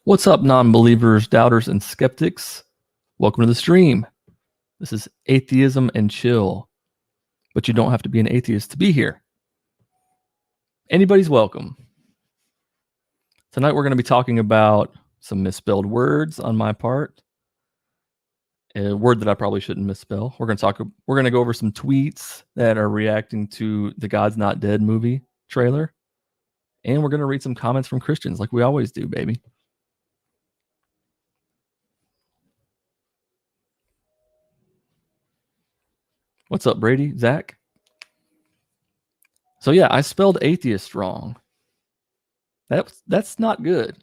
What's up, non-believers, doubters, and skeptics? Welcome to the stream. This is Atheism and Chill, but you don't have to be an atheist to be here. Anybody's welcome. Tonight we're going to be talking about some misspelled words on my part. A word that I probably shouldn't misspell. We're going to go over some tweets that are reacting to the God's Not Dead movie trailer. And we're going to read some comments from Christians like we always do, baby. What's up, Brady? Zach? So yeah, I spelled atheist wrong. That's not good.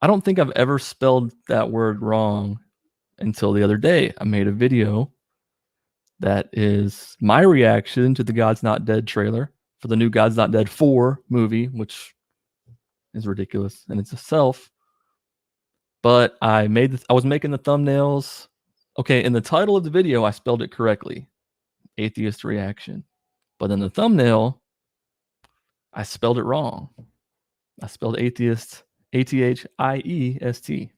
I don't think I've ever spelled that word wrong until the other day. I made a video that is my reaction to the God's Not Dead trailer for the new God's Not Dead 4 movie, which is ridiculous in itself. But I was making the thumbnails. Okay, in the title of the video, I spelled it correctly, atheist reaction. But in the thumbnail, I spelled it wrong. I spelled atheist, athIEst.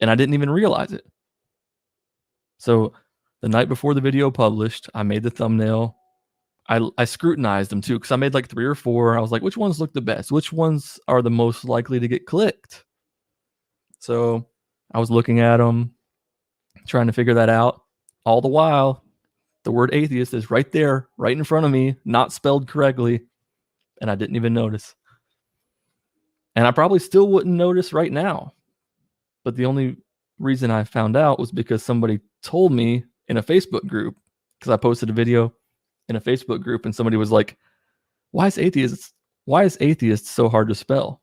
And I didn't even realize it. So the night before the video published, I made the thumbnail. I scrutinized them too, because I made like 3 or 4. I was like, which ones look the best? Which ones are the most likely to get clicked? So I was looking at them, trying to figure that out. All the while, the word atheist is right there, right in front of me, not spelled correctly. And I didn't even notice. And I probably still wouldn't notice right now. But the only reason I found out was because somebody told me in a Facebook group, because I posted a video in a Facebook group and somebody was like, why is atheist so hard to spell?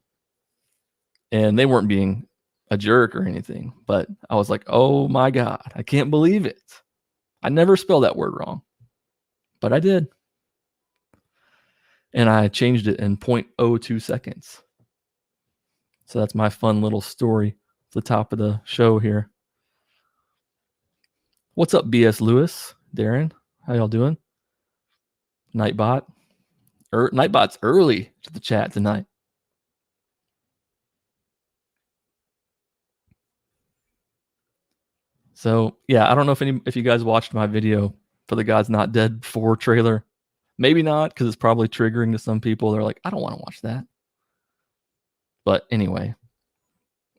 And they weren't being a jerk or anything, but I was like, oh my God, I can't believe it. I never spelled that word wrong, but I did. And I changed it in 0.02 seconds. So that's my fun little story at the top of the show here. What's up, BS Lewis? Darren, how y'all doing? Nightbot. Nightbot's early to the chat tonight. So yeah, I don't know if you guys watched my video for the God's Not Dead 4 trailer. Maybe not, because it's probably triggering to some people. They're like, I don't want to watch that. But anyway,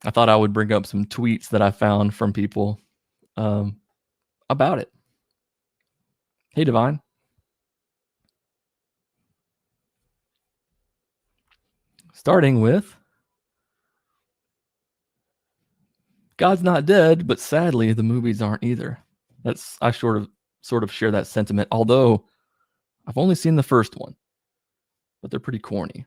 I thought I would bring up some tweets that I found from people about it. Hey, Divine. Starting with God's not dead, but sadly the movies aren't either. I sort of share that sentiment, although I've only seen the first one, but they're pretty corny.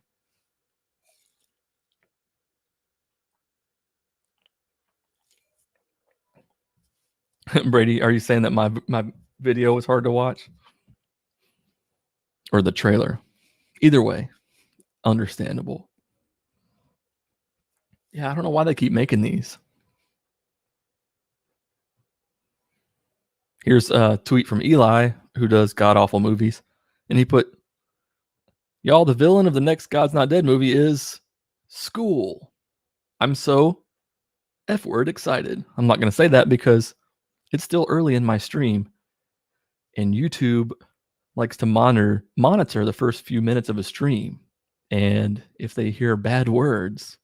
Brady, are you saying that my video was hard to watch? Or the trailer? Either way, understandable. Yeah, I don't know why they keep making these. Here's a tweet from Eli, who does god-awful movies. And he put, y'all, the villain of the next God's Not Dead movie is school. I'm so F-word excited. I'm not going to say that because it's still early in my stream. And YouTube likes to monitor the first few minutes of a stream. And if they hear bad words,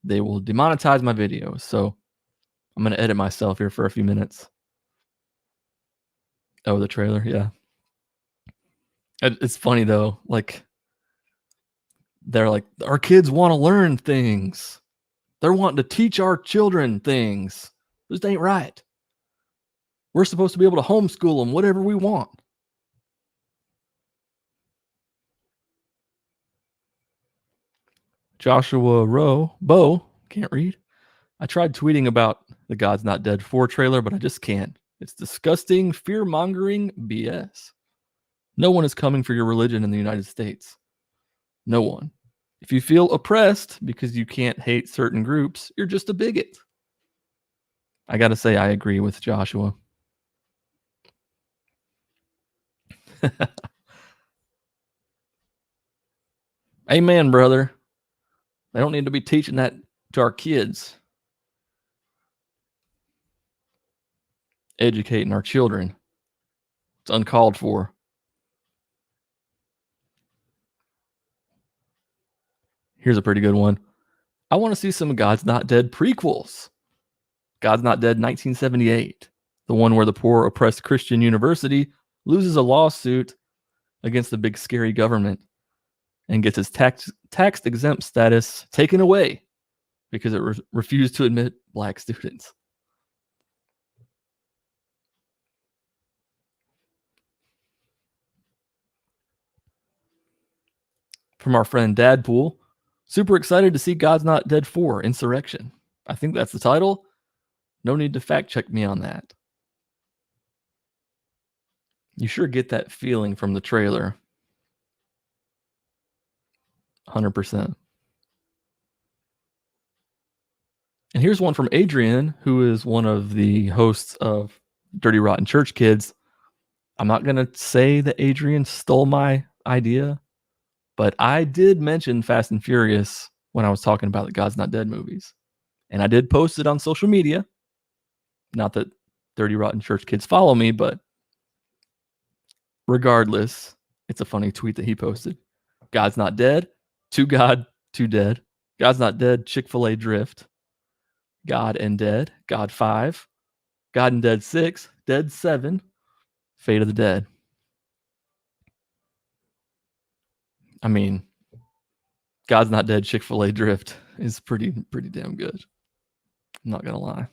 they will demonetize my video. So I'm going to edit myself here for a few minutes. Oh, the trailer. Yeah. It's funny though. Like, they're like, our kids want to learn things. They're wanting to teach our children things. This ain't right. We're supposed to be able to homeschool them, whatever we want. Joshua Bo, can't read. I tried tweeting about the God's Not Dead 4 trailer, but I just can't. It's disgusting, fear-mongering BS. No one is coming for your religion in the United States. No one. If you feel oppressed because you can't hate certain groups, you're just a bigot. I got to say, I agree with Joshua. Amen, brother. They don't need to be teaching that to our kids. Educating our children. It's uncalled for. Here's a pretty good one. I want to see some God's Not Dead prequels. God's Not Dead 1978, the one where the poor oppressed Christian university loses a lawsuit against the big scary government and gets its tax exempt status taken away because it refused to admit black students. From our friend Dadpool, super excited to see God's Not Dead 4, Insurrection. I think that's the title. No need to fact check me on that. You sure get that feeling from the trailer. 100%. And here's one from Adrian, who is one of the hosts of Dirty Rotten Church Kids. I'm not going to say that Adrian stole my idea, but I did mention Fast and Furious when I was talking about the God's Not Dead movies. And I did post it on social media. Not that Dirty Rotten Church Kids follow me, but regardless, it's a funny tweet that he posted. God's Not Dead, To God, To Dead. God's Not Dead, Chick-fil-A Drift. God and Dead, God 5. God and Dead 6, Dead 7, Fate of the Dead. I mean, God's Not Dead, Chick-fil-A Drift is pretty damn good. I'm not going to lie.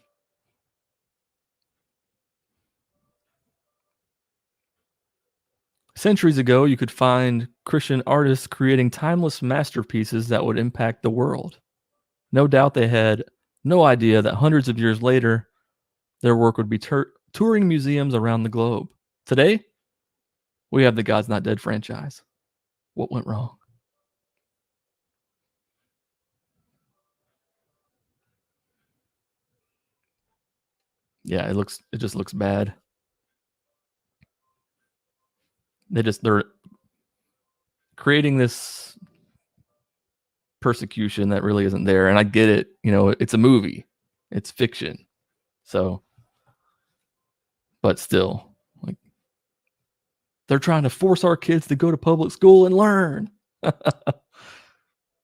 Centuries ago, you could find Christian artists creating timeless masterpieces that would impact the world. No doubt they had no idea that hundreds of years later, their work would be touring museums around the globe. Today, we have the God's Not Dead franchise. What went wrong? Yeah, it just looks bad. They're creating this persecution that really isn't there. And I get it, it's a movie. It's fiction. So, but still, like, they're trying to force our kids to go to public school and learn.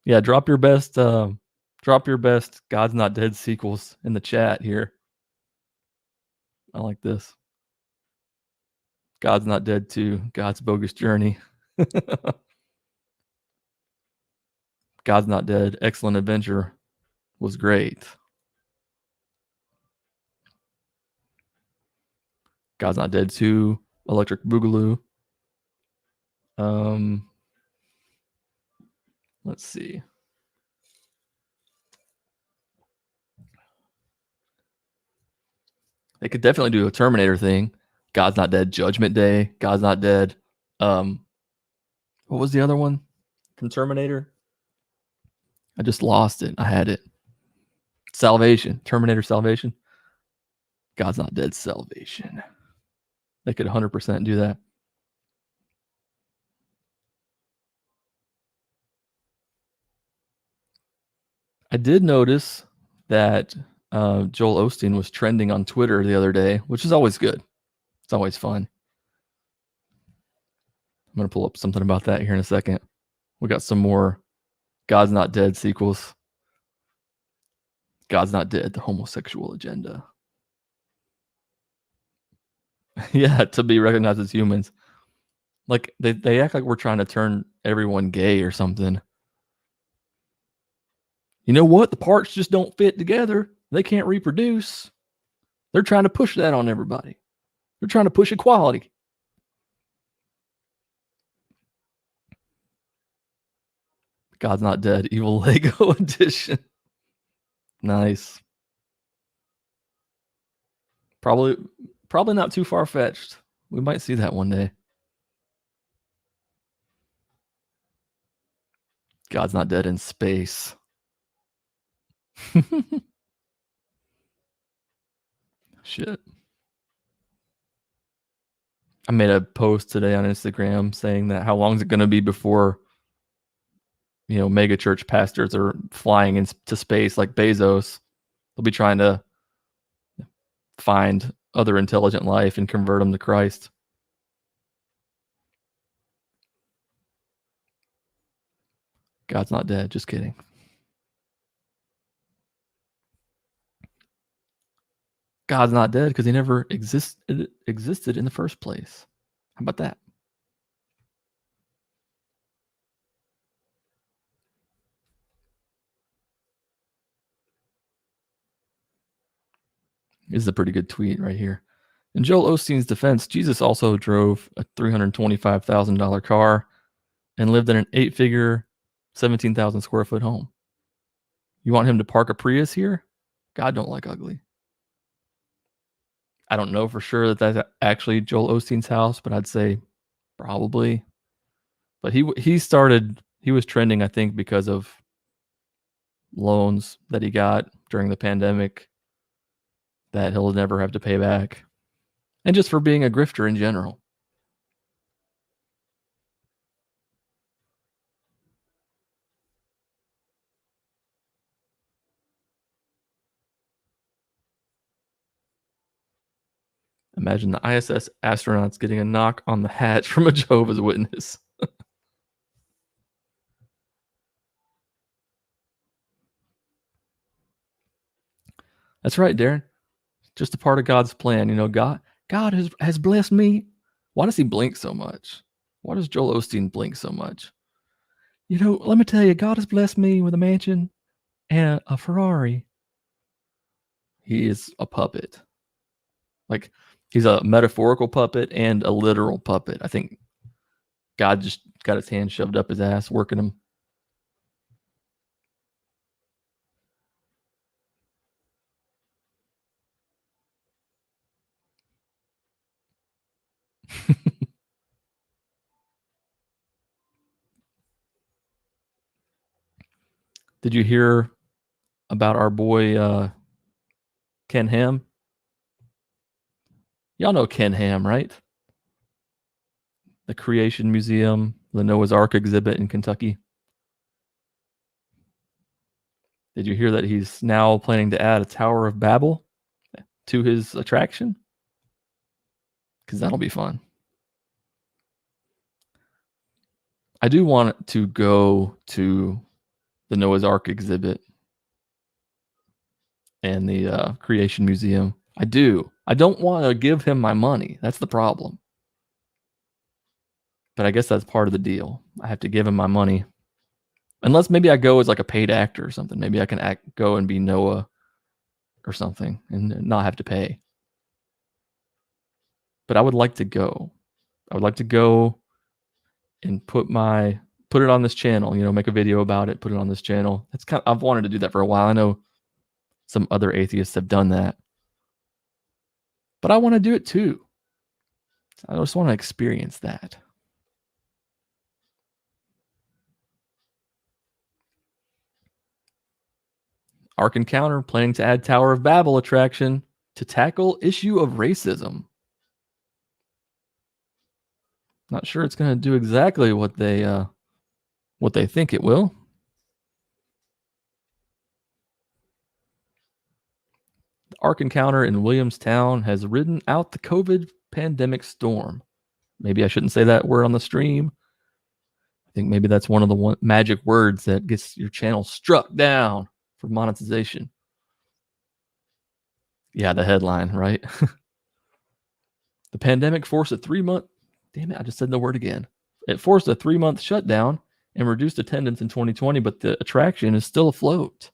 Yeah, drop your best God's Not Dead sequels in the chat here. I like this. God's Not Dead 2, God's Bogus Journey. God's Not Dead, Excellent Adventure was great. God's Not Dead 2, Electric Boogaloo. Let's see. They could definitely do a Terminator thing. God's Not Dead, Judgment Day. God's Not Dead. What was the other one from Terminator? I just lost it. I had it. Salvation. Terminator Salvation. God's Not Dead, Salvation. They could 100% do that. I did notice that Joel Osteen was trending on Twitter the other day, which is always good. It's always fun. I'm going to pull up something about that here in a second. We got some more God's Not Dead sequels. God's Not Dead, the homosexual agenda. Yeah, to be recognized as humans. Like, they act like we're trying to turn everyone gay or something. You know what? The parts just don't fit together. They can't reproduce. They're trying to push that on everybody. They're trying to push equality. God's Not Dead, Evil Lego Edition. Nice. Probably not too far-fetched. We might see that one day. God's Not Dead in space. Shit. I made a post today on Instagram saying that how long is it going to be before, mega church pastors are flying into space like Bezos. They'll be trying to find other intelligent life and convert them to Christ. God's not dead. Just kidding. God's not dead because he never existed in the first place. How about that? This is a pretty good tweet right here. In Joel Osteen's defense, Jesus also drove a $325,000 car and lived in an 8-figure, 17,000 square foot home. You want him to park a Prius here? God don't like ugly. I don't know for sure that that's actually Joel Osteen's house, but I'd say probably. But he was trending, I think, because of loans that he got during the pandemic that he'll never have to pay back. And just for being a grifter in general. Imagine the ISS astronauts getting a knock on the hatch from a Jehovah's Witness. That's right, Darren. Just a part of God's plan. God has blessed me. Why does he blink so much? Why does Joel Osteen blink so much? Let me tell you, God has blessed me with a mansion and a Ferrari. He is a puppet. Like, he's a metaphorical puppet and a literal puppet. I think God just got his hand shoved up his ass, working him. Did you hear about our boy Ken Ham? Y'all know Ken Ham, right? The Creation Museum, the Noah's Ark exhibit in Kentucky. Did you hear that he's now planning to add a Tower of Babel to his attraction? Because that'll be fun. I do want to go to the Noah's Ark exhibit and the Creation Museum. I do. I don't want to give him my money. That's the problem. But I guess that's part of the deal. I have to give him my money. Unless maybe I go as like a paid actor or something. Maybe I can go and be Noah or something and not have to pay. But I would like to go. I would like to go and put it on this channel, make a video about it, put it on this channel. I've wanted to do that for a while. I know some other atheists have done that. But I want to do it too. I just want to experience that. Ark Encounter planning to add Tower of Babel attraction to tackle issue of racism. Not sure it's going to do exactly what they think it will. The Ark Encounter in Williamstown has ridden out the COVID pandemic storm. Maybe I shouldn't say that word on the stream. I think maybe that's one of the magic words that gets your channel struck down for monetization. Yeah, the headline, right? The pandemic forced a 3-month... Damn it, I just said the word again. It forced a 3-month shutdown and reduced attendance in 2020, but the attraction is still afloat.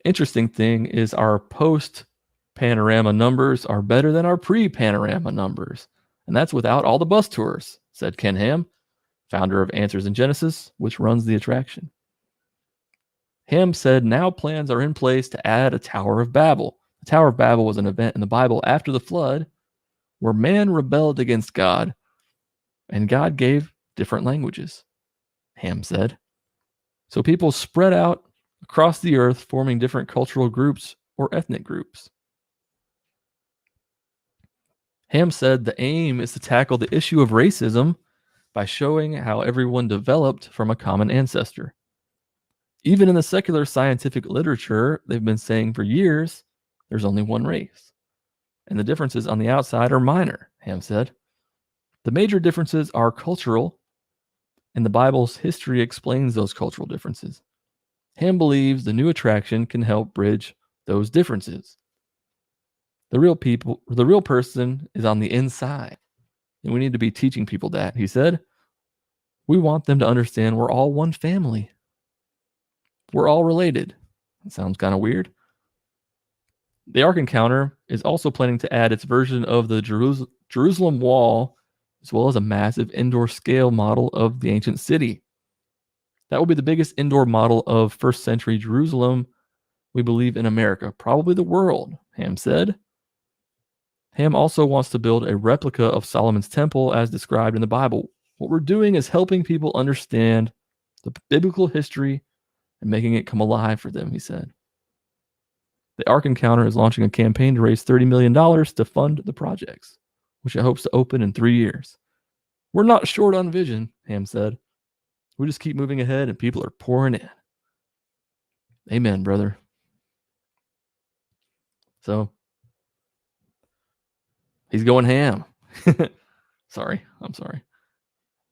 Interesting thing is our post-panorama numbers are better than our pre-panorama numbers. And that's without all the bus tours, said Ken Ham, founder of Answers in Genesis, which runs the attraction. Ham said now plans are in place to add a Tower of Babel. The Tower of Babel was an event in the Bible after the flood where man rebelled against God and God gave different languages, Ham said. So people spread out across the earth, forming different cultural groups or ethnic groups. Ham said the aim is to tackle the issue of racism by showing how everyone developed from a common ancestor. Even in the secular scientific literature, they've been saying for years, there's only one race. And the differences on the outside are minor, Ham said. The major differences are cultural, and the Bible's history explains those cultural differences. Ham believes the new attraction can help bridge those differences. The real person is on the inside, and we need to be teaching people that, he said. We want them to understand we're all one family. We're all related. That sounds kind of weird. The Ark Encounter is also planning to add its version of the Jerusalem Wall, as well as a massive indoor scale model of the ancient city. That will be the biggest indoor model of first century Jerusalem, we believe, in America, probably the world, Ham said. Ham also wants to build a replica of Solomon's temple as described in the Bible. What we're doing is helping people understand the biblical history and making it come alive for them, he said. The Ark Encounter is launching a campaign to raise $30 million to fund the projects, which it hopes to open in 3 years. We're not short on vision, Ham said. We just keep moving ahead and people are pouring in. Amen, brother. So, he's going ham. Sorry, I'm sorry.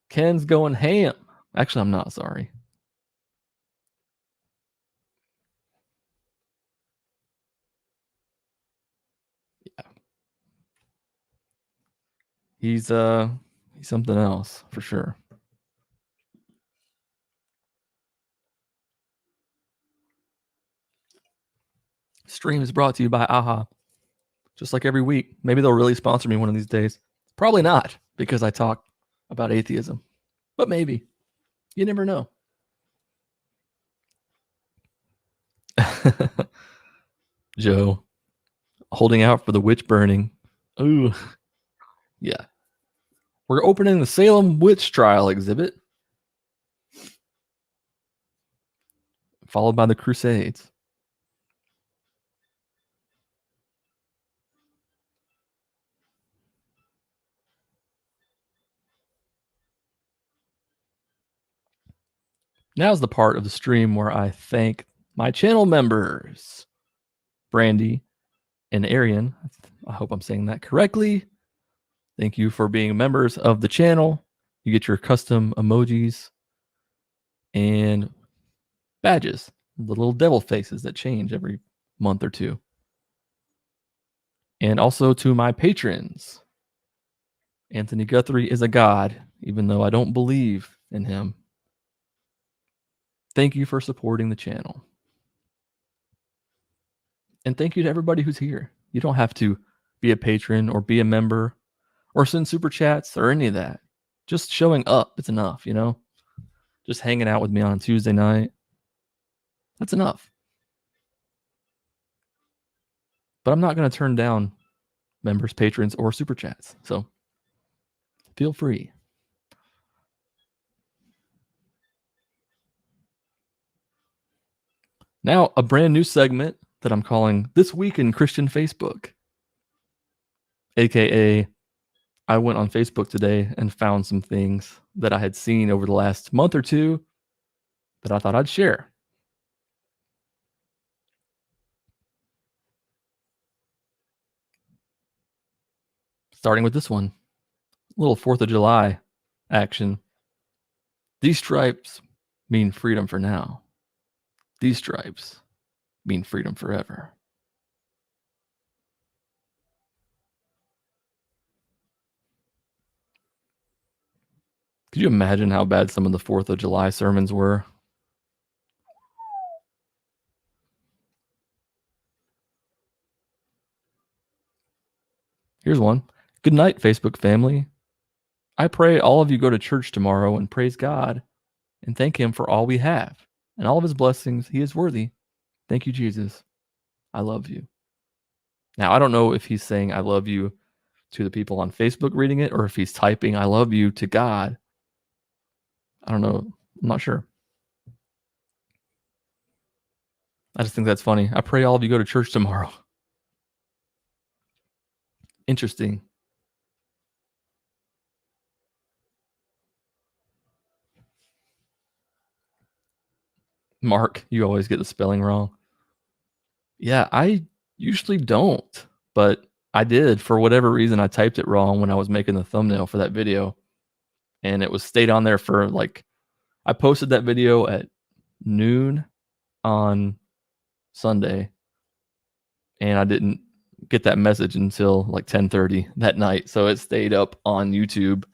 Ken's going ham. Actually, I'm not sorry. Yeah. He's something else for sure. Stream is brought to you by AHA. Just like every week. Maybe they'll really sponsor me one of these days. Probably not, because I talk about atheism. But maybe. You never know. Joe, holding out for the witch burning. Ooh. Yeah. We're opening the Salem witch trial exhibit, followed by the Crusades. Now's the part of the stream where I thank my channel members, Brandi and Ariane. I hope I'm saying that correctly. Thank you for being members of the channel. You get your custom emojis and badges, the little devil faces that change every month or two. And also to my patrons. Anthony Guthrie is a god, even though I don't believe in him. Thank you for supporting the channel. And thank you to everybody who's here. You don't have to be a patron or be a member or send super chats or any of that. Just showing up, it's enough, you know? Just hanging out with me on a Tuesday night. That's enough. But I'm not going to turn down members, patrons, or super chats. So feel free. Now, a brand new segment that I'm calling This Week in Christian Facebook. AKA, I went on Facebook today and found some things that I had seen over the last month or two that I thought I'd share. Starting with this one. A little 4th of July action. These stripes mean freedom for now. These stripes mean freedom forever. Could you imagine how bad some of the 4th of July sermons were? Here's one. Good night, Facebook family. I pray all of you go to church tomorrow and praise God and thank Him for all we have and all of His blessings. He is worthy. Thank you, Jesus. I love you. Now, I don't know if he's saying I love you to the people on Facebook reading it or if he's typing I love you to God. I don't know. I'm not sure. I just think that's funny. I pray all of you go to church tomorrow. Interesting. Mark, you always get the spelling wrong. Yeah, I usually don't, but I did. For whatever reason, I typed it wrong when I was making the thumbnail for that video. And it was stayed on there for like, I posted that video at noon on Sunday, and I didn't get that message until like 10:30 that night. So it stayed up on YouTube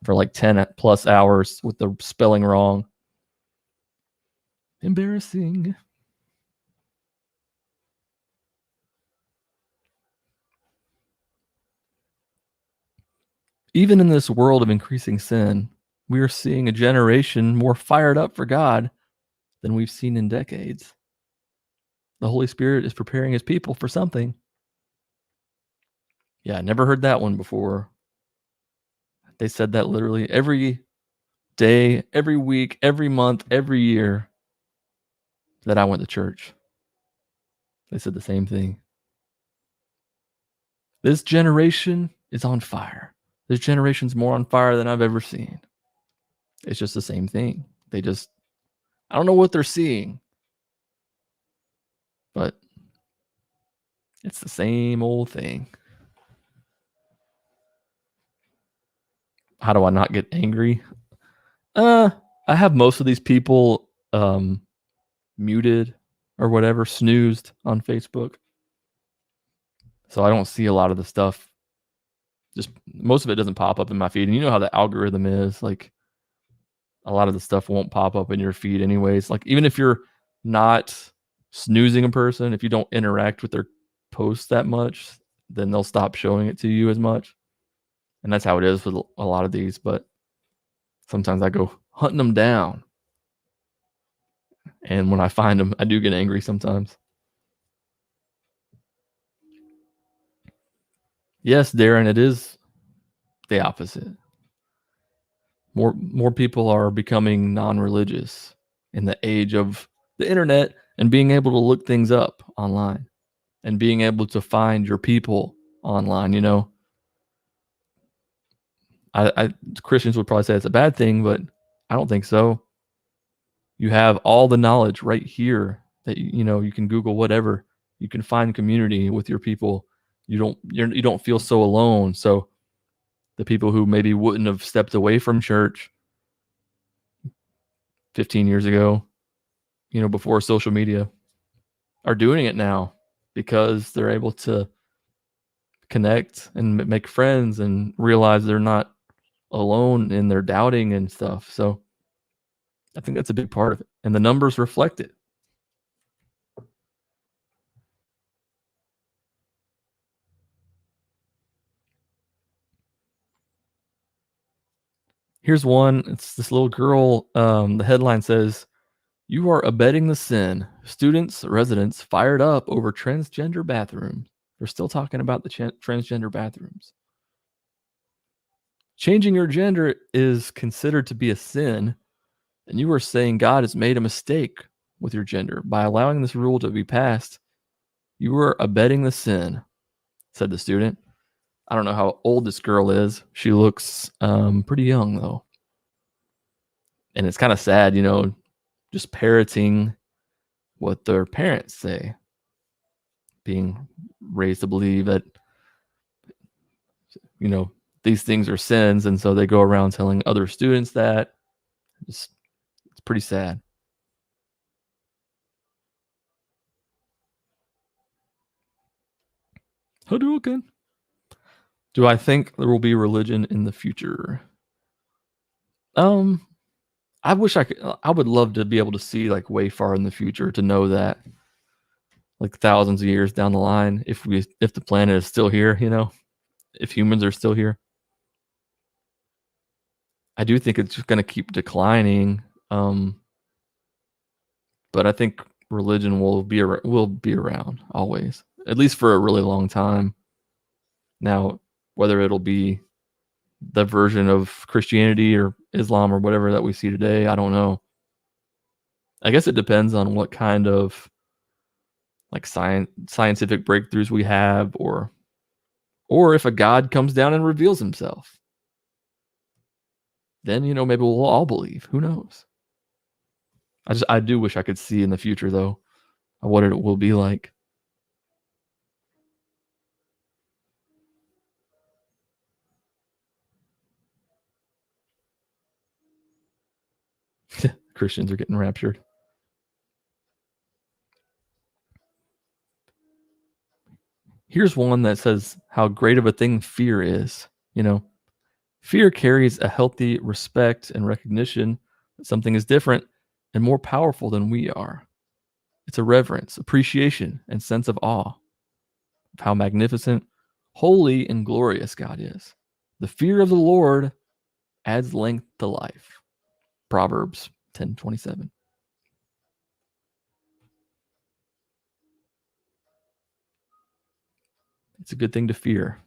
for like 10 plus hours with the spelling wrong. Embarrassing. Even in this world of increasing sin, we are seeing a generation more fired up for God than we've seen in decades. The Holy Spirit is preparing his people for something. Yeah, I never heard that one before. They said that literally every day, every week, every month, every year that I went to church. They said the same thing. This generation is on fire. This generation's more on fire than I've ever seen. It's just the same thing. I don't know what they're seeing, but it's the same old thing. How do I not get angry? I have most of these people muted or whatever, snoozed on Facebook. So I don't see a lot of the stuff. Just most of it doesn't pop up in my feed. And you know how the algorithm is. Like a lot of the stuff won't pop up in your feed anyways. Like even if you're not snoozing a person, if you don't interact with their posts that much, then they'll stop showing it to you as much. And that's how it is with a lot of these. But sometimes I go hunting them down. And when I find them, I do get angry sometimes. Yes, Darren, it is the opposite. More people are becoming non-religious in the age of the internet and being able to look things up online and being able to find your people online. You know, Christians would probably say it's a bad thing, but I don't think so. You have all the knowledge right here that you know you can Google whatever. You can find community with your people. You don't feel so alone. So the people who maybe wouldn't have stepped away from church 15 years ago, you know, before social media, are doing it now because they're able to connect and make friends and realize they're not alone in their doubting and stuff. So I think that's a big part of it. And the numbers reflect it. Here's one. It's this little girl. The headline says, "You are abetting the sin. Students, residents fired up over transgender bathrooms." They're still talking about the transgender bathrooms. Changing your gender is considered to be a sin, and you are saying God has made a mistake with your gender. By allowing this rule to be passed, you are abetting the sin, said the student. I don't know how old this girl is. She looks pretty young, though. And it's kind of sad, you know, just parroting what their parents say, being raised to believe that, you know, these things are sins. And so they go around telling other students that. It's pretty sad. Hadouken. Do I think there will be religion in the future? I wish I could. I would love to be able to see like way far in the future to know that, like thousands of years down the line, if the planet is still here, you know, if humans are still here. I do think it's just going to keep declining, but I think religion will be around always, at least for a really long time. Now, whether it'll be the version of Christianity or Islam or whatever that we see today, I don't know. I guess it depends on what kind of like scientific breakthroughs we have, or if a God comes down and reveals himself. Then, you know, maybe we'll all believe. Who knows? I do wish I could see in the future though what it will be like. Christians are getting raptured. Here's one that says how great of a thing fear is. Fear carries a healthy respect and recognition that something is different and more powerful than we are. It's a reverence, appreciation, and sense of awe of how magnificent, holy, and glorious God is. The fear of the Lord adds length to life. Proverbs 10:27. It's a good thing to fear.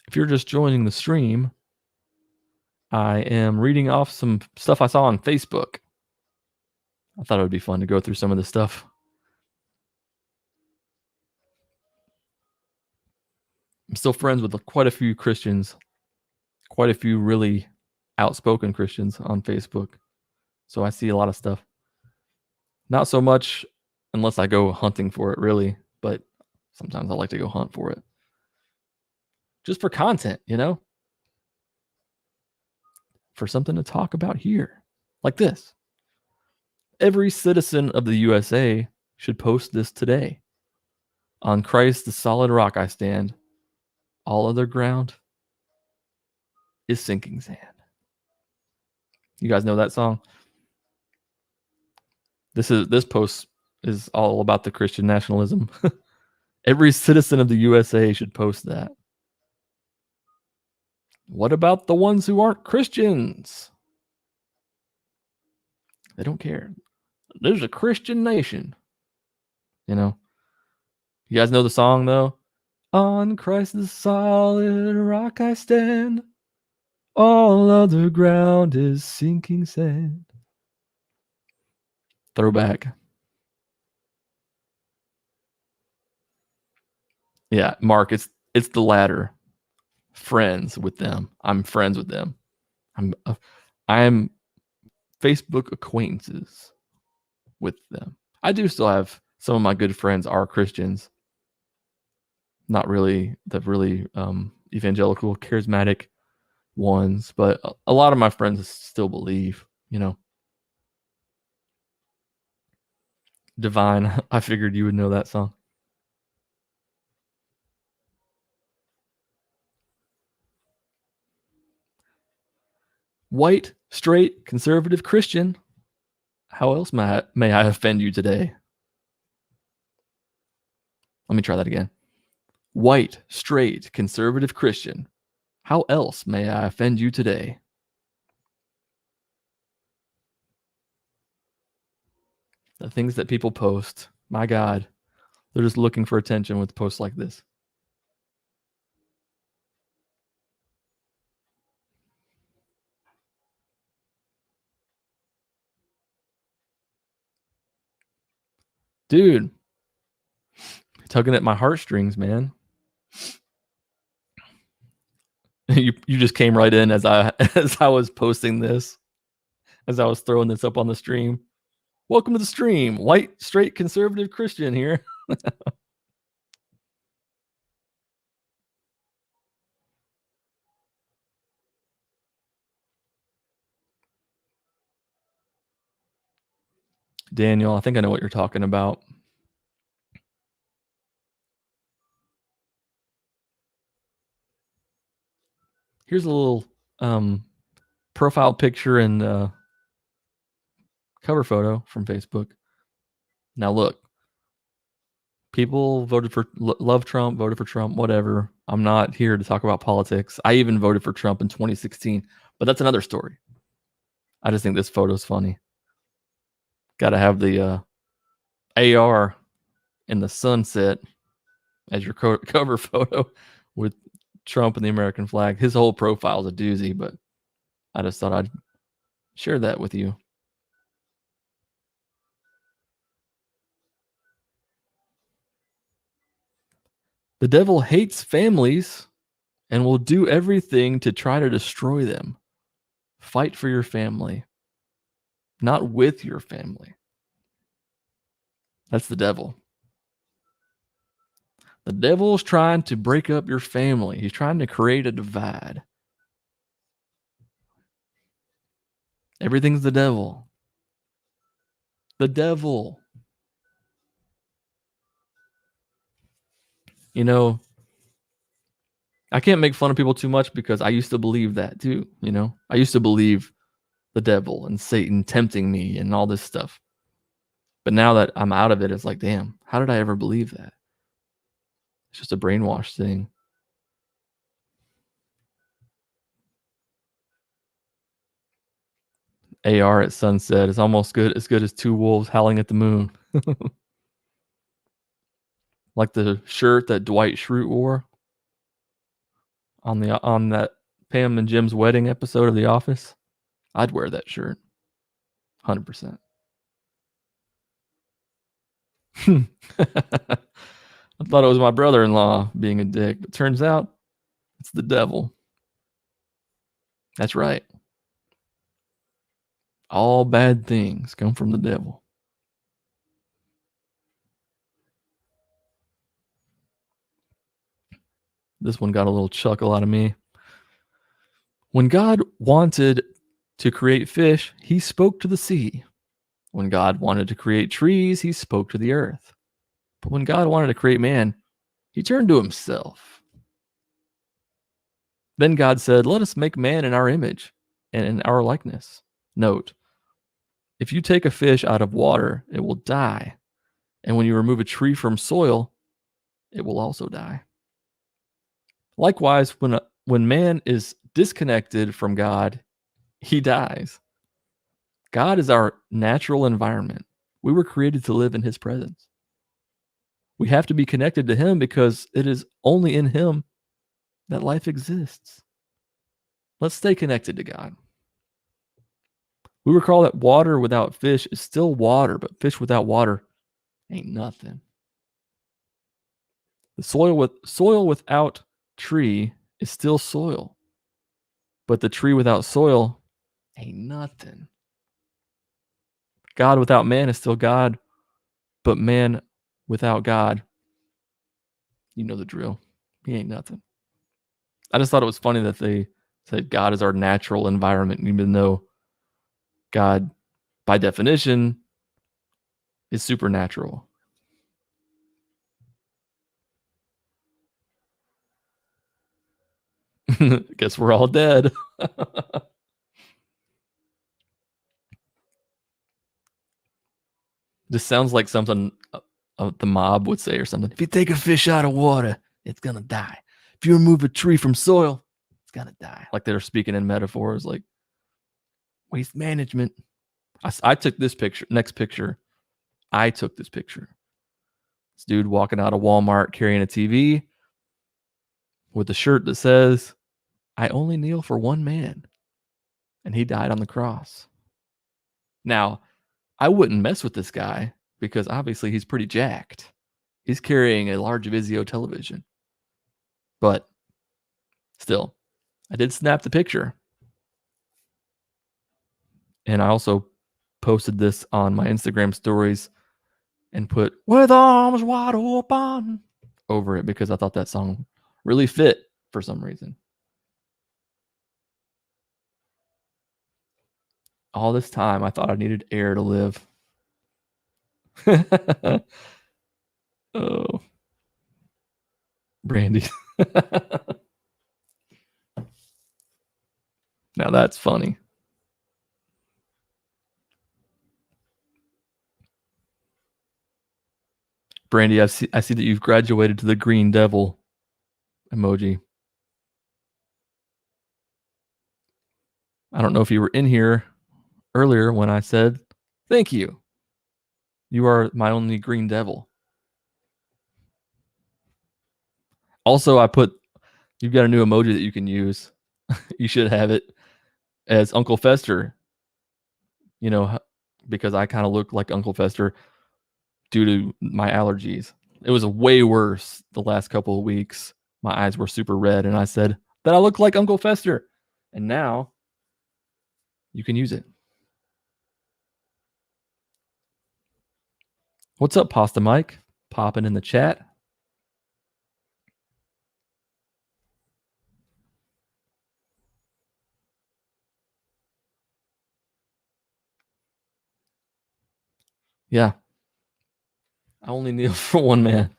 If you're just joining the stream, I am reading off some stuff I saw on Facebook. I thought it would be fun to go through some of this stuff. I'm still friends with quite a few Christians, quite a few really outspoken Christians on Facebook. So I see a lot of stuff. Not so much unless I go hunting for it, really, but sometimes I like to go hunt for it. Just for content, for something to talk about here, like this. Every citizen of the USA should post this today. On Christ, the solid rock I stand. All other ground is sinking sand. You guys know that song? This post is all about the Christian nationalism. Every citizen of the USA should post that. What about the ones who aren't Christians? They don't care. There's a Christian nation. You guys know the song though? On Christ the solid rock I stand. All other ground is sinking sand. Throwback. Yeah, Mark, it's the latter. Friends with them. I'm friends with them. I'm Facebook acquaintances with them. I do still have some of my good friends are Christians. Not really the really evangelical, charismatic ones, but a lot of my friends still believe, Divine. I figured you would know that song. White, straight, conservative Christian. How else may I offend you today? Let me try that again. White, straight, conservative Christian. How else may I offend you today? The things that people post, my God, they're just looking for attention with posts like this. Dude, tugging at my heartstrings, man. You just came right in as I was posting this, as I was throwing this up on the stream. Welcome to the stream. White, straight, conservative Christian here. Daniel, I think I know what you're talking about. Here's a little profile picture and cover photo from Facebook. Now look, people voted for love Trump, voted for Trump, whatever. I'm not here to talk about politics. I even voted for Trump in 2016, but that's another story. I just think this photo's funny. Got to have the AR in the sunset as your cover photo with Trump and the American flag. His whole profile is a doozy, but I just thought I'd share that with you. The devil hates families and will do everything to try to destroy them. Fight for your family, not with your family. That's the devil. The devil's trying to break up your family. He's trying to create a divide. Everything's the devil. The devil. You know, I can't make fun of people too much because I used to believe that too, you know? I used to believe the devil and Satan tempting me and all this stuff. But now that I'm out of it, it's like, damn, how did I ever believe that? It's just a brainwash thing. AR at sunset is almost good as two wolves howling at the moon. Like the shirt that Dwight Schrute wore on that Pam and Jim's wedding episode of The Office. I'd wear that shirt. 100%. I thought it was my brother-in-law being a dick, but turns out it's the devil. That's right. All bad things come from the devil. This one got a little chuckle out of me. When God wanted to create fish, he spoke to the sea. When God wanted to create trees, he spoke to the earth. But when God wanted to create man, he turned to himself. Then God said, "Let us make man in our image and in our likeness." Note, if you take a fish out of water, it will die. And when you remove a tree from soil, it will also die. Likewise, when man is disconnected from God, he dies. God is our natural environment. We were created to live in his presence. We have to be connected to him because it is only in him that life exists. Let's stay connected to God. We recall that water without fish is still water, but fish without water ain't nothing. The soil without tree is still soil, but the tree without soil ain't nothing. God without man is still God, but man without God, you know the drill. He ain't nothing. I just thought it was funny that they said God is our natural environment, even though God, by definition, is supernatural. Guess we're all dead. This sounds like something the mob would say or something. If you take a fish out of water, it's going to die. If you remove a tree from soil, it's going to die. Like they're speaking in metaphors, like waste management. I took this picture. Next picture. I took this picture. This dude walking out of Walmart carrying a TV with a shirt that says, "I only kneel for one man, and he died on the cross." Now, I wouldn't mess with this guy because obviously he's pretty jacked. He's carrying a large Vizio television. But still, I did snap the picture. And I also posted this on my Instagram stories and put "with arms wide open" over it because I thought that song really fit for some reason. All this time, I thought I needed air to live. Oh, Brandi. Now that's funny. Brandi, I see that you've graduated to the green devil emoji. I don't know if you were in here earlier when I said, "Thank you. You are my only green devil." Also, you've got a new emoji that you can use. You should have it as Uncle Fester, you know, because I kind of look like Uncle Fester due to my allergies. It was way worse the last couple of weeks. my eyes were super red, and I said that I look like Uncle Fester. And now you can use it. What's up, Pasta Mike? Popping in the chat. Yeah. I only kneel for one man.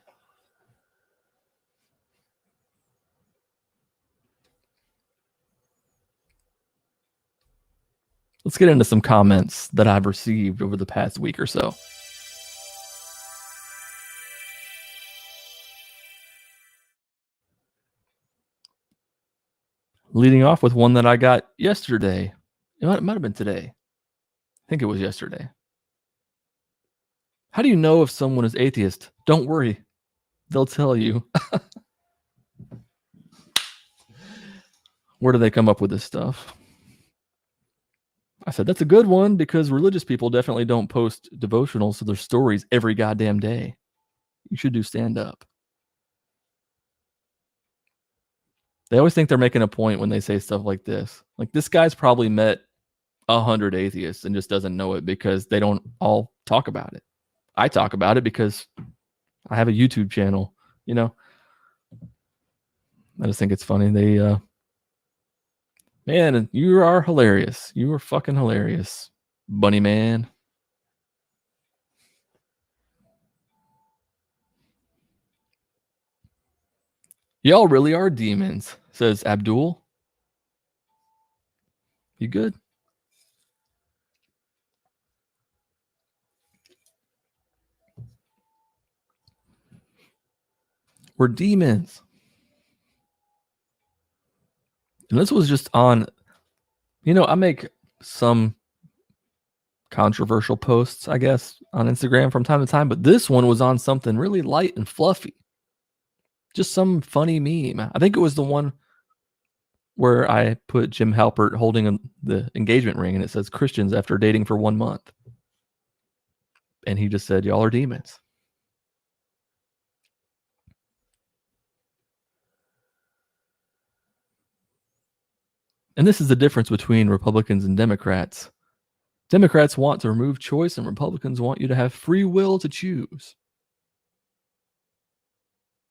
Let's get into some comments that I've received over the past week or so. Leading off with one that I got yesterday. It might have been today. I think it was yesterday. How do you know if someone is atheist? Don't worry. They'll tell you. Where do they come up with this stuff? I said, that's a good one because religious people definitely don't post devotionals to their stories every goddamn day. You should do stand up. They always think they're making a point when they say stuff like this. Like, this guy's probably met 100 atheists and just doesn't know it because they don't all talk about it. I talk about it because I have a YouTube channel, you know. I just think it's funny. They man, you are hilarious. You are fucking hilarious, Bunny Man. Y'all really are demons, says Abdul. You good? We're demons. And this was just on, you know, I make some controversial posts, I guess, on Instagram from time to time, but this one was on something really light and fluffy. Just some funny meme. I think it was the one where I put Jim Halpert holding the engagement ring and it says Christians after dating for 1 month. And he just said, y'all are demons. And this is the difference between Republicans and Democrats. Democrats want to remove choice and Republicans want you to have free will to choose.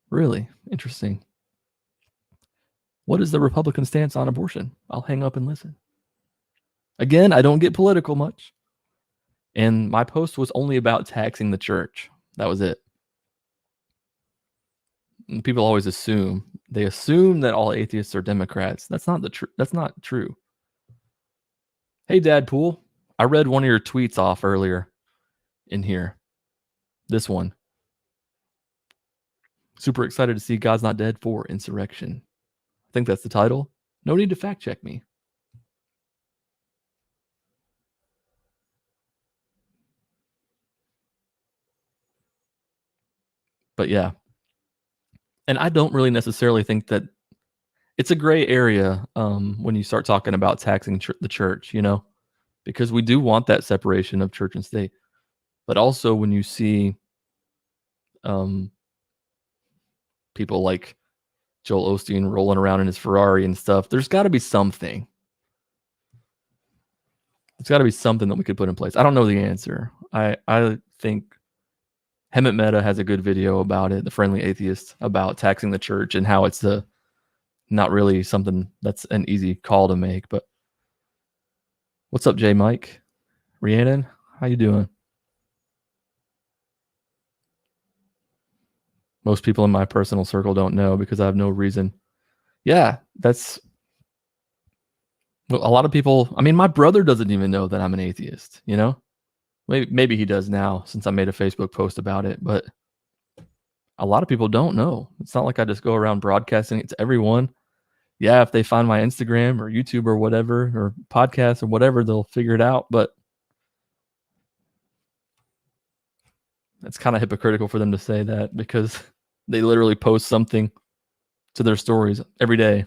Really interesting. What is the Republican stance on abortion? I'll hang up and listen. Again, I don't get political much. And my post was only about taxing the church. That was it. And people always assume. They assume that all atheists are Democrats. That's not that's not true. Hey, Dadpool. I read one of your tweets off earlier in here. This one. Super excited to see God's Not Dead 4 Insurrection. I think that's the title. No need to fact check me. But yeah. And I don't really necessarily think that it's a gray area when you start talking about taxing the church, you know, because we do want that separation of church and state. But also when you see people like Joel Osteen rolling around in his Ferrari and stuff, there's got to be something. There's got to be something that we could put in place. I don't know the answer. I think Hemet Meta has a good video about it, The Friendly Atheist, about taxing the church and how it's not really something that's an easy call to make. But what's up, J Mike? Rhiannon, how you doing? Most people in my personal circle don't know because I have no reason. Yeah, that's a lot of people. I mean, my brother doesn't even know that I'm an atheist, you know? Maybe he does now since I made a Facebook post about it, but a lot of people don't know. It's not like I just go around broadcasting it to everyone. Yeah, if they find my Instagram or YouTube or whatever, or podcast or whatever, they'll figure it out. But it's kind of hypocritical for them to say that because they literally post something to their stories every day.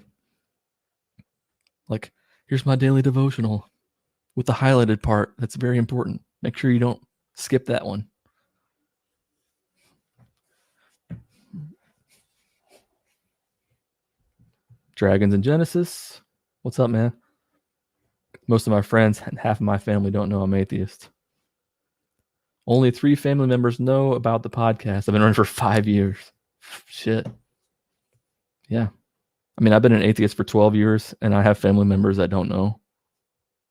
Like, here's my daily devotional with the highlighted part. That's very important. Make sure you don't skip that one. Dragons in Genesis. What's up, man? Most of my friends and half of my family don't know I'm atheist. Only 3 family members know about the podcast. I've been running for 5 years. Shit. Yeah. I mean, I've been an atheist for 12 years, and I have family members that don't know.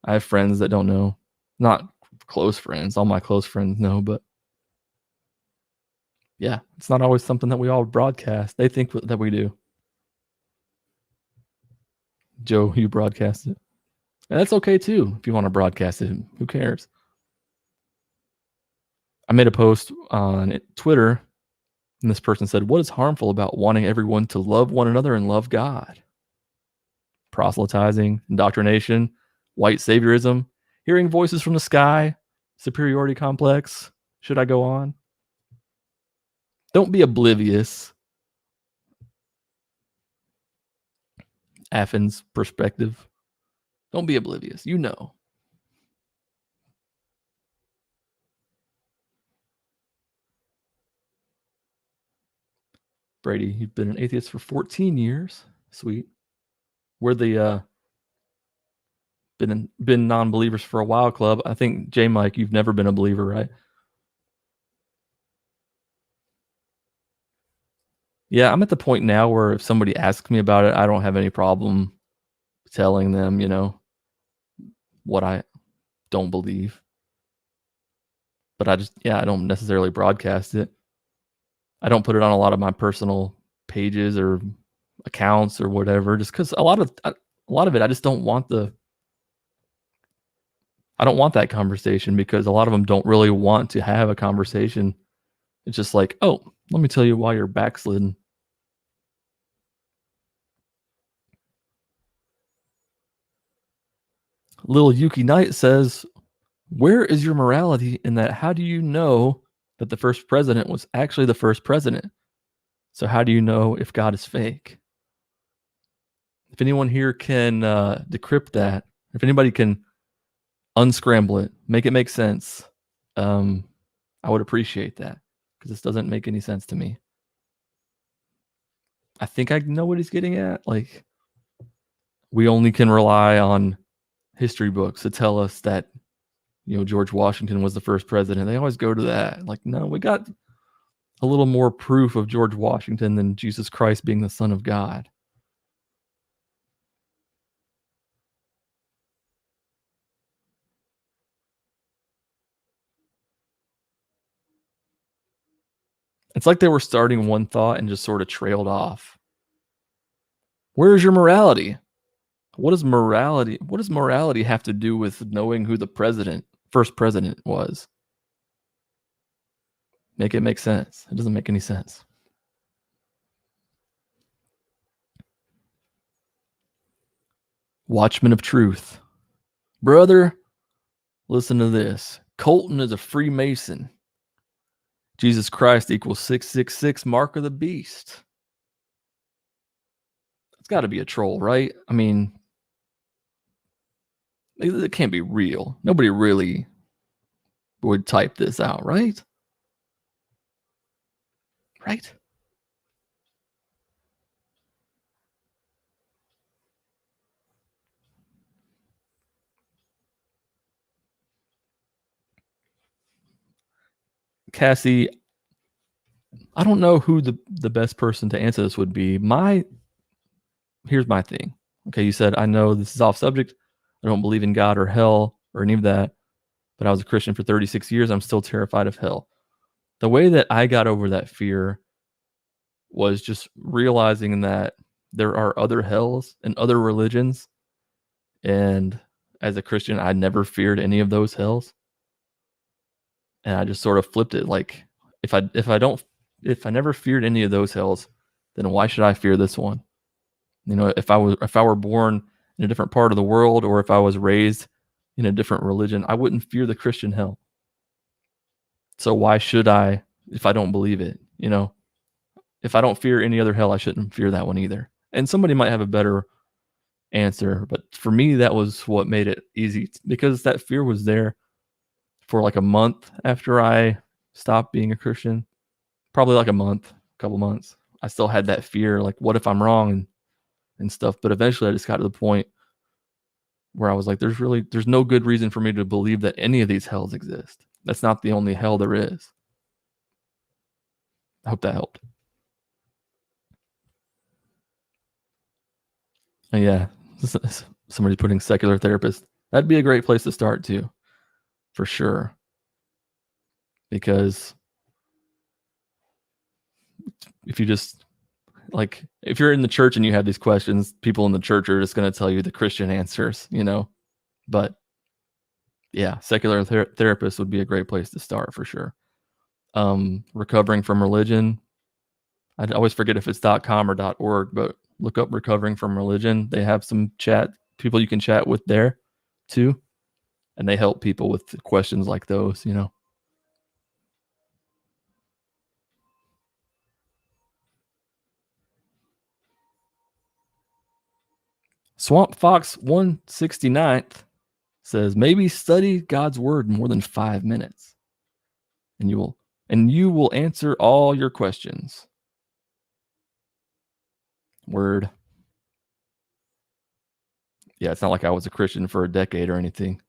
I have friends that don't know. Not close friends. All my close friends know, but yeah, it's not always something that we all broadcast. They think that we do. Joe, you broadcast it. And that's okay too if you want to broadcast it. Who cares? I made a post on Twitter, and this person said, "What is harmful about wanting everyone to love one another and love God? Proselytizing, indoctrination, white saviorism, hearing voices from the sky, superiority complex. Should I go on? Don't be oblivious." Athens perspective. Don't be oblivious. You know. Brady, you've been an atheist for 14 years. Sweet. We're the been non-believers for a while club. I think, J Mike, you've never been a believer, right? Yeah, I'm at the point now where if somebody asks me about it, I don't have any problem telling them, what I don't believe. But I don't necessarily broadcast it. I don't put it on a lot of my personal pages or accounts or whatever, just because a lot of it, I just don't want I don't want that conversation, because a lot of them don't really want to have a conversation. It's just like, oh, let me tell you why you're backslidden. Lil Yuki Knight says, "Where is your morality in that? How do you know that the first president was actually the first president? So how do you know if God is fake?" If anyone here can decrypt that, if anybody can unscramble it, make it make sense, I would appreciate that, because this doesn't make any sense to me. I think I know what he's getting at. Like, we only can rely on history books to tell us that, George Washington was the first president. They always go to that. Like, no, we got a little more proof of George Washington than Jesus Christ being the Son of God. It's like they were starting one thought and just sort of trailed off. Where is your morality? What does morality have to do with knowing who the first president was? Make it make sense. It doesn't make any sense. Watchman of Truth. Brother, listen to this. Colton is a Freemason. Jesus Christ equals 666, mark of the beast. It's got to be a troll, right? I mean, it can't be real. Nobody really would type this out, right? Right? Cassie, I don't know who the best person to answer this would be. Here's my thing. Okay, you said, I know this is off subject. I don't believe in God or hell or any of that, but I was a Christian for 36 years. I'm still terrified of hell. The way that I got over that fear was just realizing that there are other hells and other religions. And as a Christian, I never feared any of those hells. And I just sort of flipped it. Like, if I never feared any of those hells, then why should I fear this one? If I were born in a different part of the world, or if I was raised in a different religion, I wouldn't fear the Christian hell. So why should I, if I don't believe it? If I don't fear any other hell, I shouldn't fear that one either. And somebody might have a better answer, but for me, that was what made it easy, because that fear was there for like a month after I stopped being a Christian. Probably like a couple months. I still had that fear, like, what if I'm wrong? and stuff. But eventually I just got to the point where I was like, there's no good reason for me to believe that any of these hells exist. That's not the only hell there is. I hope that helped. And yeah, somebody's putting secular therapist. That'd be a great place to start too, for sure. Because if you just like, if you're in the church and you have these questions, people in the church are just going to tell you the Christian answers, you know. But yeah, secular therapist would be a great place to start for sure. Recovering from religion. I always forget if it's .com or .org, but look up recovering from religion. They have some people you can chat with there too. And they help people with questions like those, you know. Swamp Fox 169th says, maybe study God's word more than 5 minutes and you will answer all your questions. Word. Yeah, it's not like I was a Christian for a decade or anything.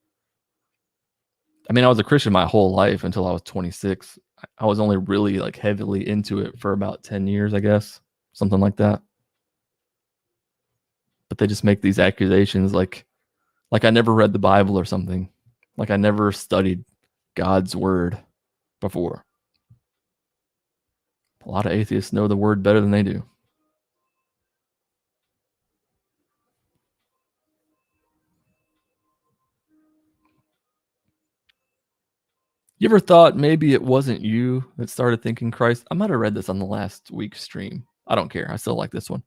I mean, I was a Christian my whole life until I was 26. I was only really like heavily into it for about 10 years, I guess, something like that. But they just make these accusations like I never read the Bible or something. Like I never studied God's word before. A lot of atheists know the word better than they do. You ever thought maybe it wasn't you that started thinking Christ? I might have read this on the last week's stream. I don't care. I still like this one.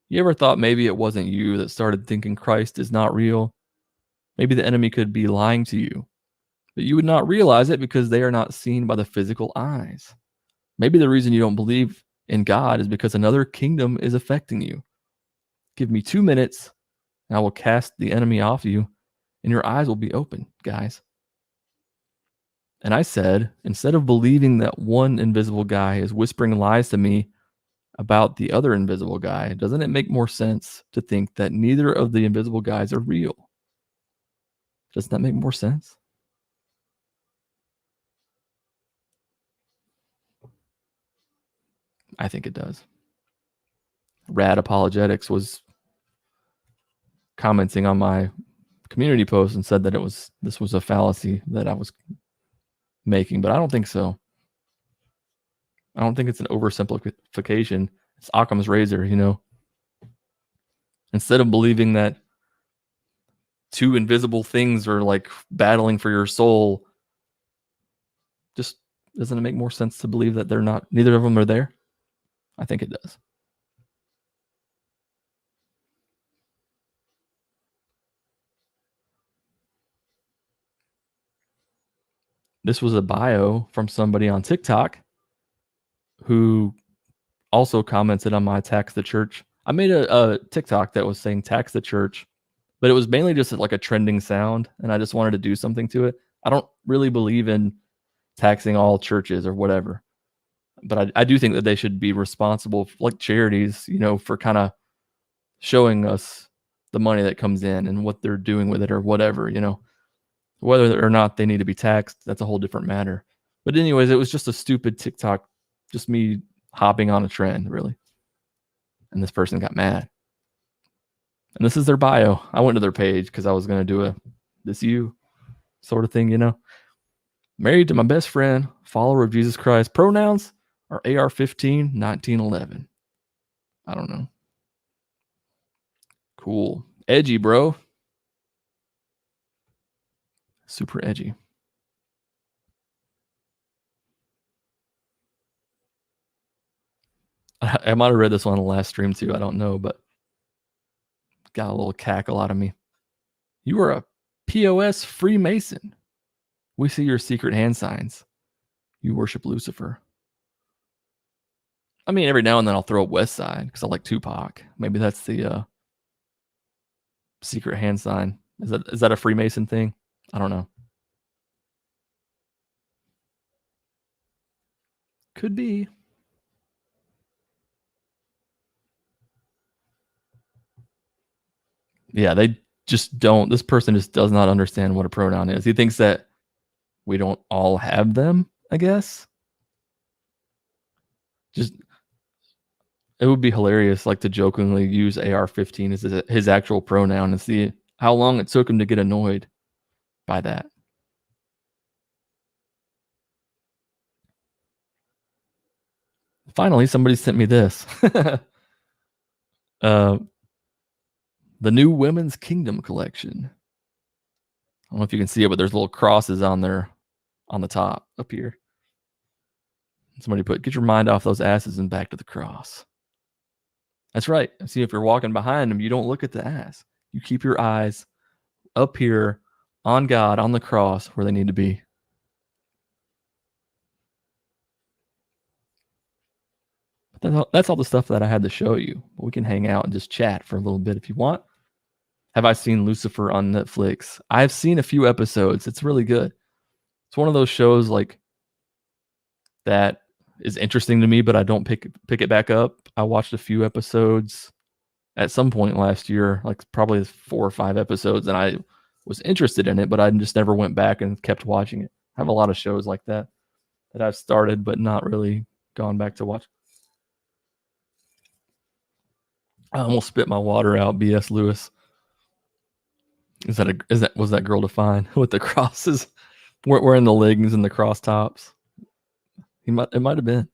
You ever thought maybe it wasn't you that started thinking Christ is not real? Maybe the enemy could be lying to you, but you would not realize it because they are not seen by the physical eyes. Maybe the reason you don't believe in God is because another kingdom is affecting you. Give me 2 minutes and I will cast the enemy off you and your eyes will be open, guys. And I said, instead of believing that one invisible guy is whispering lies to me about the other invisible guy, doesn't it make more sense to think that neither of the invisible guys are real? Doesn't that make more sense? I think it does. Rad Apologetics was commenting on my community post and said that this was a fallacy that I was making, but I don't think so. I don't think it's an oversimplification. It's Occam's razor, you know. Instead of believing that two invisible things are like battling for your soul, just doesn't it make more sense to believe that neither of them are there? I think it does. This was a bio from somebody on TikTok who also commented on my tax the church. I made a TikTok that was saying tax the church, but it was mainly just like a trending sound, and I just wanted to do something to it. I don't really believe in taxing all churches or whatever, but I do think that they should be responsible, like charities, you know, for kind of showing us the money that comes in and what they're doing with it or whatever, you know. Whether or not they need to be taxed, that's a whole different matter. But anyways, it was just a stupid TikTok, just me hopping on a trend, really. And this person got mad. And this is their bio. I went to their page because I was going to do a this you sort of thing, you know. Married to my best friend, follower of Jesus Christ. Pronouns are AR-15, 1911. I don't know. Cool. Edgy, bro. Super edgy. I might have read this one on the last stream too. I don't know, but got a little cackle out of me. You are a POS Freemason. We see your secret hand signs. You worship Lucifer. I mean, every now and then I'll throw up West Side because I like Tupac. Maybe that's the secret hand sign. Is that a Freemason thing? I don't know. Could be. Yeah, they just don't. This person just does not understand what a pronoun is. He thinks that we don't all have them, I guess. Just it would be hilarious, like, to jokingly use AR-15 as his actual pronoun and see how long it took him to get annoyed by that. Finally, somebody sent me this. uh, the new Women's Kingdom collection. I don't know if you can see it, but there's little crosses on there on the top up here. Somebody put, get your mind off those asses and back to the cross. That's right. See, if you're walking behind them, you don't look at the ass. You keep your eyes up here on God, on the cross, where they need to be. But that's all the stuff that I had to show you. We can hang out and just chat for a little bit if you want. Have I seen Lucifer on Netflix? I've seen a few episodes. It's really good. It's one of those shows like that is interesting to me, but I don't pick it back up. I watched a few episodes at some point last year, like probably 4 or 5 episodes, and I was interested in it, but I just never went back and kept watching it. I have a lot of shows like that I've started but not really gone back to watch. I almost spit my water out. B.S. Lewis. Was that girl defined with the crosses? Wearing the leggings and the cross tops. It might have been.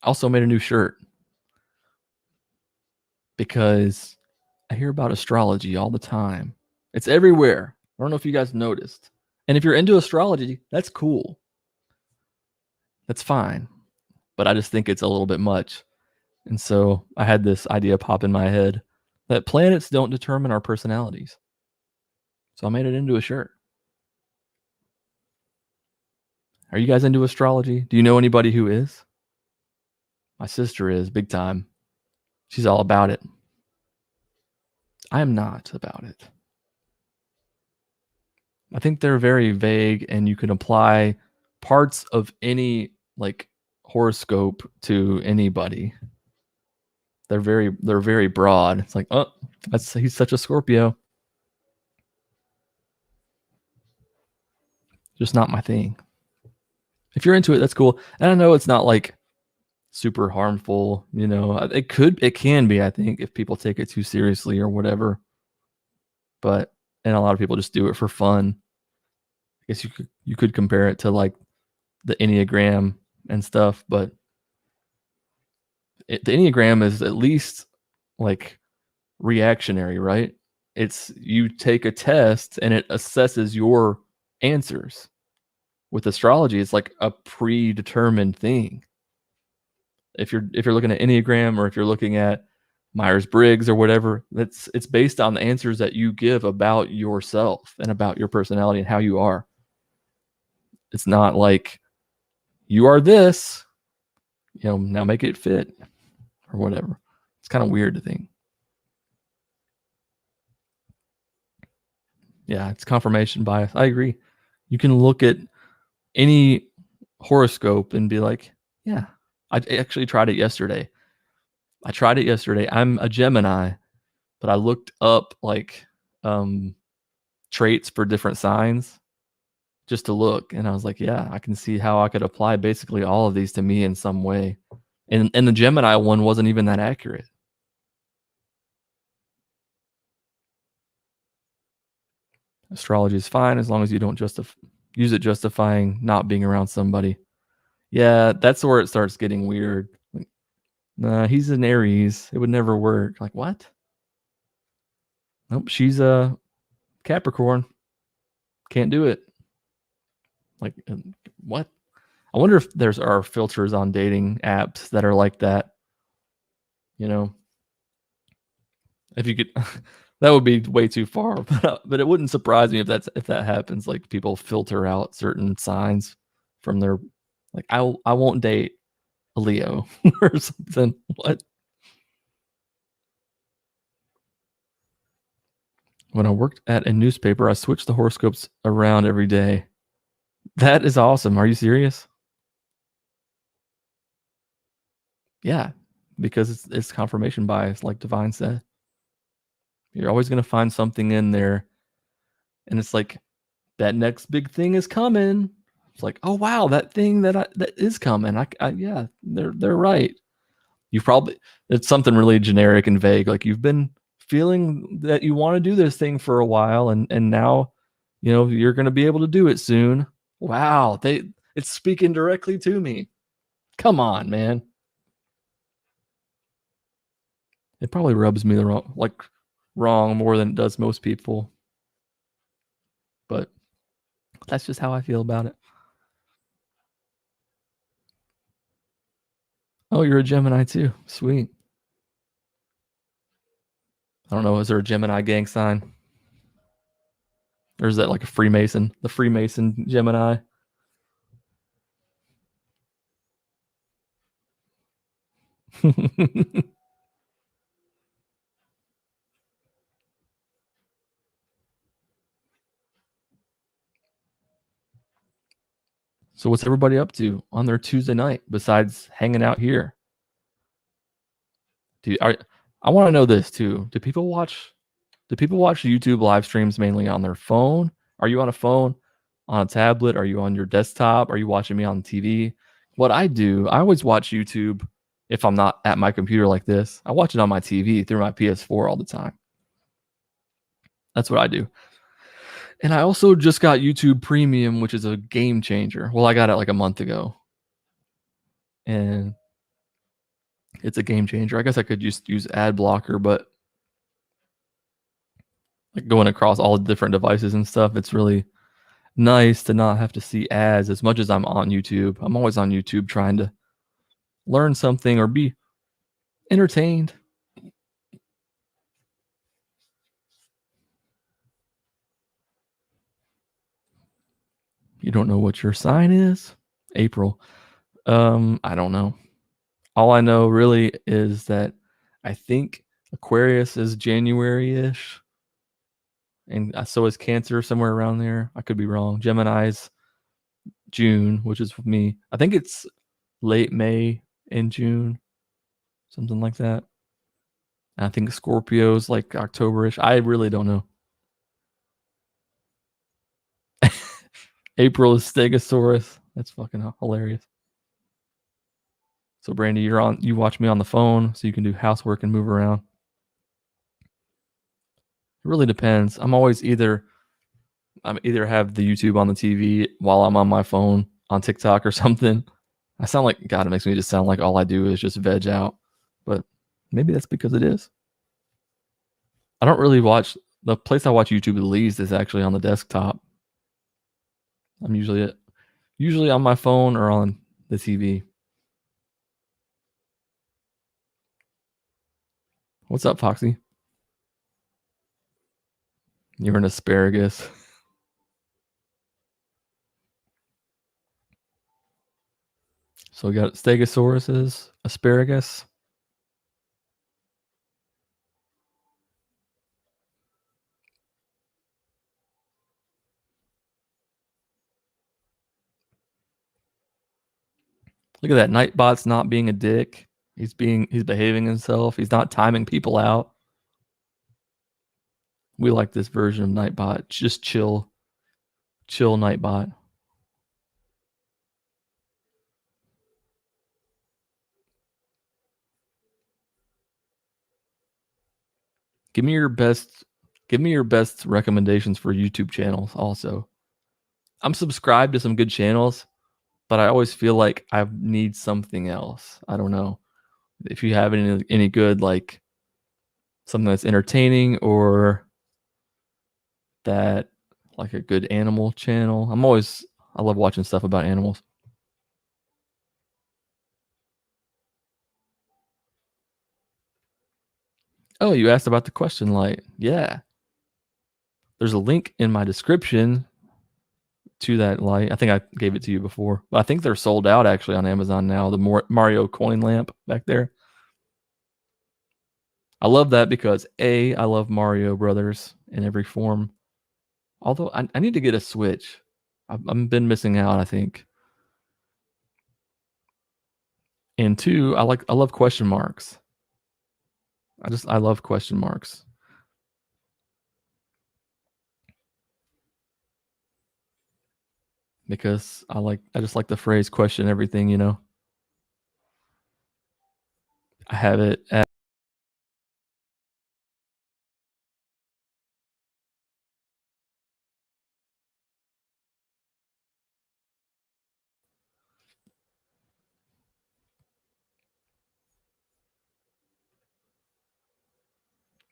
Also made a new shirt because I hear about astrology all the time. It's everywhere. I don't know if you guys noticed. And if you're into astrology, that's cool. That's fine. But I just think it's a little bit much. And so I had this idea pop in my head that planets don't determine our personalities. So I made it into a shirt. Are you guys into astrology? Do you know anybody who is? My sister is, big time. She's all about it. I am not about it. I think they're very vague, and you can apply parts of any like horoscope to anybody. They're very broad. It's like, oh, he's such a Scorpio. Just not my thing. If you're into it, that's cool. And I know it's not like super harmful, you know. It can be, I think, if people take it too seriously or whatever. But and a lot of people just do it for fun. I guess you could compare it to like the Enneagram and stuff, but the Enneagram is at least like reactionary, right? It's you take a test and it assesses your answers. With astrology, it's like a predetermined thing. If you're looking at Enneagram, or if you're looking at Myers-Briggs or whatever, it's based on the answers that you give about yourself and about your personality and how you are. It's not like you are this, you know, now make it fit or whatever. It's kind of weird to think. Yeah, it's confirmation bias. I agree. You can look at any horoscope and be like, yeah, I actually tried it yesterday. I'm a Gemini, but I looked up like traits for different signs just to look, and I was like, yeah, I can see how I could apply basically all of these to me in some way. And the Gemini one wasn't even that accurate. Astrology is fine as long as you don't use it justifying not being around somebody. Yeah, that's where it starts getting weird. Like, nah, he's an Aries. It would never work. Like, what? Nope, she's a Capricorn. Can't do it. Like, what? I wonder if are filters on dating apps that are like that. You know, if you could, that would be way too far. But it wouldn't surprise me if that happens. Like, people filter out certain signs from their, like, I won't date a Leo or something. What? When I worked at a newspaper, I switched the horoscopes around every day. That is awesome. Are you serious? Yeah, because it's confirmation bias, like Divine said. You're always going to find something in there, and it's like that next big thing is coming. It's like, oh wow, that thing that is coming. Yeah, they're right. You probably it's something really generic and vague. Like you've been feeling that you want to do this thing for a while, and now, you're going to be able to do it soon. Wow, it's speaking directly to me. Come on, man. It probably rubs me the wrong more than it does most people, but that's just how I feel about it. Oh, you're a Gemini too. Sweet. I don't know. Is there a Gemini gang sign? Or is that like a Freemason? The Freemason Gemini? So what's everybody up to on their Tuesday night besides hanging out here? I want to know this too. Do people watch YouTube live streams mainly on their phone? Are you on a phone, on a tablet? Are you on your desktop? Are you watching me on TV? What I do, I always watch YouTube if I'm not at my computer like this. I watch it on my TV through my PS4 all the time. That's what I do. And I also just got YouTube Premium, which is a game changer. Well, I got it like a month ago. And it's a game changer. I guess I could just use ad blocker, but like going across all the different devices and stuff, it's really nice to not have to see ads as much as I'm on YouTube. I'm always on YouTube trying to learn something or be entertained. You don't know what your sign is? April. I don't know. All I know really is that I think Aquarius is January-ish. And so is Cancer, somewhere around there. I could be wrong. Gemini's June, which is me. I think it's late May and June, something like that. And I think Scorpio's like October-ish. I really don't know. April is Stegosaurus. That's fucking hilarious. So Brandi, you watch me on the phone so you can do housework and move around. It really depends. I'm either have the YouTube on the TV while I'm on my phone on TikTok or something. I sound like God, it makes me just sound like all I do is just veg out. But maybe that's because it is. I don't really watch the place I watch YouTube the least is actually on the desktop. I'm usually on my phone or on the TV. What's up, Foxy? You're an asparagus. So we got Stegosauruses, asparagus. Look at that. Nightbot's not being a dick. He's behaving himself. He's not timing people out. We like this version of Nightbot. Just chill Nightbot. Give me your best recommendations for YouTube channels also. I'm subscribed to some good channels, but I always feel like I need something else. I don't know. If you have any good, like something that's entertaining or that like a good animal channel. I love watching stuff about animals. Oh, you asked about the question light. Yeah. There's a link in my description to that light. I think I gave it to you before, but I think they're sold out actually on Amazon now. The Mario coin lamp back there. I love that because I love Mario Brothers in every form. Although I need to get a Switch. I've been missing out, I think. And 2, I love question marks. I love question marks. Because I just like the phrase question everything, you know. I have it at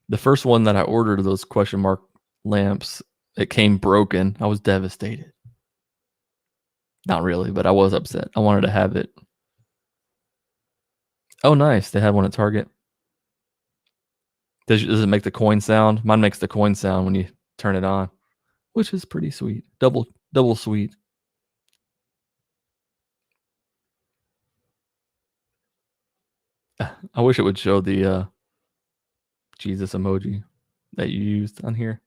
the first one that I ordered of those question mark lamps, it came broken. I was devastated. Not really, but I was upset. I wanted to have it. Oh, nice. They had one at Target. Does it make the coin sound? Mine makes the coin sound when you turn it on, which is pretty sweet. Double sweet. I wish it would show the Jesus emoji that you used on here.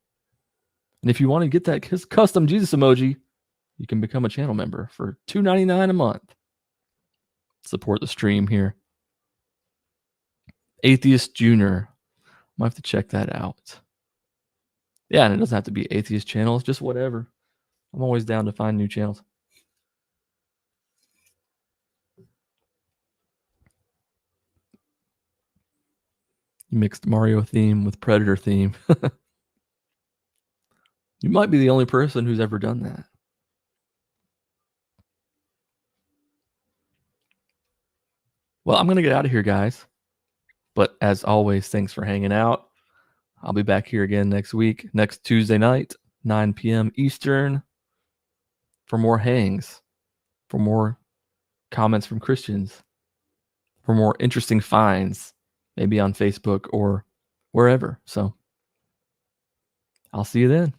And if you want to get that custom Jesus emoji, you can become a channel member for $2.99 a month. Support the stream here. athEIst Junior. Might have to check that out. Yeah, and it doesn't have to be atheist channels, just whatever. I'm always down to find new channels. Mixed Mario theme with Predator theme. You might be the only person who's ever done that. Well, I'm going to get out of here, guys. But as always, thanks for hanging out. I'll be back here again next week, next Tuesday night, 9 p.m. Eastern, for more hangs, for more comments from Christians, for more interesting finds, maybe on Facebook or wherever. So I'll see you then.